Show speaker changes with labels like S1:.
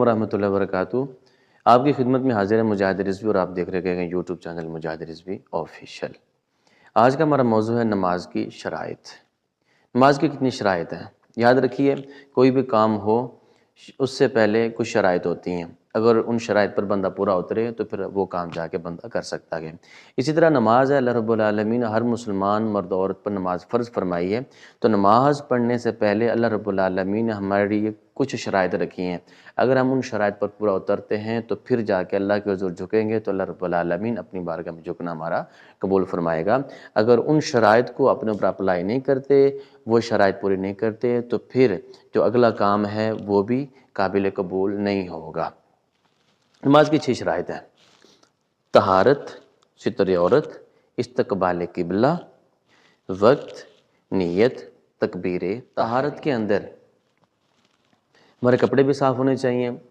S1: ورحمۃ اللہ وبرکاتہ۔ آپ کی خدمت میں حاضر ہے مجاہد رضوی اور آپ دیکھ رہے ہیں یوٹیوب چینل مجاہد رضوی آفیشیل۔ آج کا ہمارا موضوع ہے نماز کی شرائط۔ نماز کی کتنی شرائط ہیں؟ یاد رکھیے، کوئی بھی کام ہو اس سے پہلے کچھ شرائط ہوتی ہیں، اگر ان شرائط پر بندہ پورا اترے تو پھر وہ کام جا کے بندہ کر سکتا ہے۔ اسی طرح نماز ہے، اللہ رب العالمین ہر مسلمان مرد و عورت پر نماز فرض فرمائی ہے، تو نماز پڑھنے سے پہلے اللہ رب العالمین نے ہمارے لیے کچھ شرائط رکھی ہیں۔ اگر ہم ان شرائط پر پورا اترتے ہیں تو پھر جا کے اللہ کے حضور جھکیں گے تو اللہ رب العالمین اپنی بارگاہ میں جھکنا ہمارا قبول فرمائے گا۔ اگر ان شرائط کو اپنے اوپر اپلائی نہیں کرتے، وہ شرائط پوری نہیں کرتے، تو پھر جو اگلا کام ہے وہ بھی قابل قبول نہیں ہوگا۔ نماز کی 6 شرائط ہیں: طہارت، ستر عورت، استقبال قبلہ، وقت، نیت، تکبیر۔ طہارت کے اندر ہمارے کپڑے بھی صاف ہونے چاہیے،